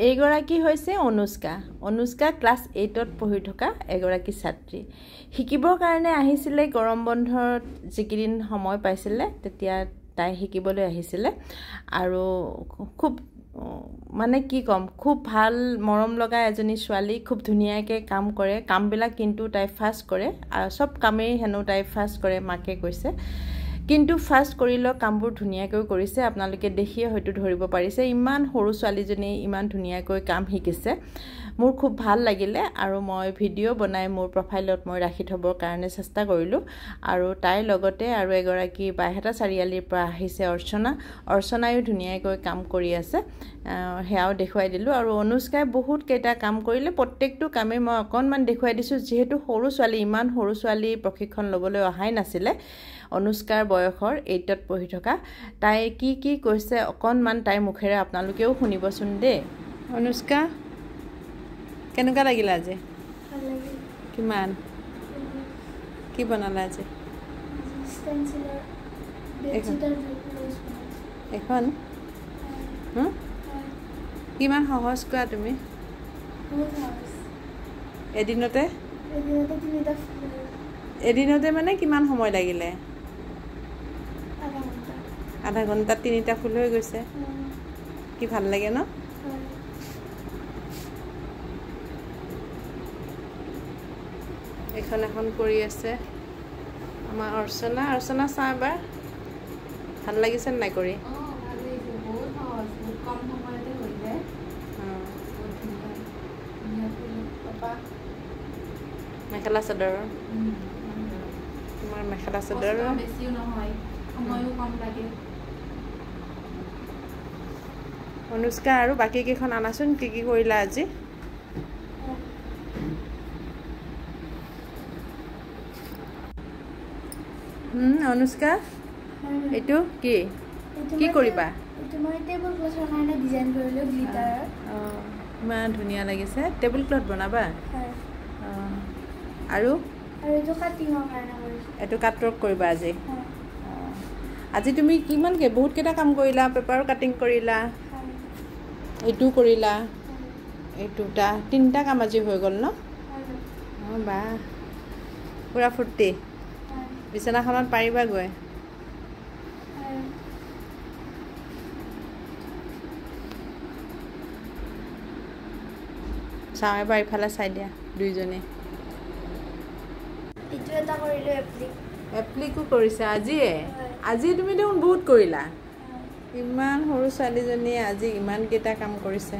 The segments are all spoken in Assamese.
এইগৰাকী হৈছে অনুষ্কা। অনুষ্কা ক্লাছ 8ত পঢ়ি থকা এগৰাকী ছাত্ৰী। শিকিবৰ কাৰণে আহিছিলে গৰম বন্ধত যিকেইদিন সময় পাইছিলে তেতিয়া তাই শিকিবলৈ আহিছিলে আৰু খুব মানে কি কম খুব ভাল মৰম লগা এজনী ছোৱালী, খুব ধুনীয়াকৈ কাম কৰে। কামবিলাক কিন্তু তাই ফাষ্ট কৰে আৰু সব কামেই হেনো তাই ফাষ্ট কৰে মাকে কৈছে। কিন্তু ফাষ্ট কৰিলেও কামবোৰ ধুনীয়াকৈ কৰিছে। আপোনালোকে দেখিয়ে হয়তো ধৰিব পাৰিছে ইমান সৰু ছোৱালীজনী ইমান ধুনীয়াকৈ কাম শিকিছে। মোৰ খুব ভাল লাগিলে আৰু মই ভিডিঅ' বনাই মোৰ প্ৰফাইলত মই ৰাখি থবৰ কাৰণে চেষ্টা কৰিলোঁ। আৰু তাইৰ লগতে আৰু এগৰাকী বাইহাটা চাৰিআলিৰ পৰা আহিছে অৰ্চনায়ো ধুনীয়াকৈ কাম কৰি আছে, সেয়াও দেখুৱাই দিলোঁ। আৰু অনুষ্কাই বহুত কেইটা কাম কৰিলে, প্ৰত্যেকটো কামেই মই অকণমান দেখুৱাই দিছোঁ। যিহেতু সৰু ছোৱালী, ইমান সৰু ছোৱালী প্ৰশিক্ষণ ল'বলৈ অহাই নাছিলে। অনুষ্কাৰ বয়সৰ 8ত পঢ়ি থকা। তাই কি কৈছে অকণমান তাইৰ মুখেৰে আপোনালোকেও শুনিবচোন দেই। অনুষ্কা, কেনেকুৱা লাগিলে আজি? কিমান কি বনালা আজি? এখন কিমান সহজ কোৱা তুমি? এদিনতে মানে কিমান সময় লাগিলে? আধা ঘণ্টাত 3টা ফুল হৈ গৈছে। কি ভাল লাগে ন? এখন কৰি আছে আমাৰ অৰ্চনা চা এবাৰ। ভাল লাগিছে নাই কৰি? মেখেলা চাদৰ, তোমাৰ মেখেলা চাদৰ অনুষ্কা। আৰু বাকী কেইখন আনাচোন, কি কৰিলা আজি? অনুষ্কা, এইটো কি কৰিবা? ইমান ধুনীয়া লাগিছে। টেবুল ক্লথ বনাবা? আৰু এইটো কাটৱৰ্ক কৰিবা আজি? আজি তুমি বহুত কেইটা কাম কৰিলা। পেপাৰো কাটিং কৰিলা, এইটো কৰিলা, এই 3টা কাম আজি হৈ গ'ল ন? বা পুৰা ফূৰ্তি। বিচনাখনত পাৰিবা গৈ? চাওঁ এবাৰ ইফালে চাই দিয়া দুইজনে। এপ্লিকো কৰিছা আজি তুমি দেখোন বহুত কৰিলা। ইমান সৰু ছোৱালীজনীয়ে আজি ইমান কেইটা কাম কৰিছে।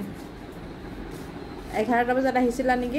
11টা বজাত আহিছিলা নেকি?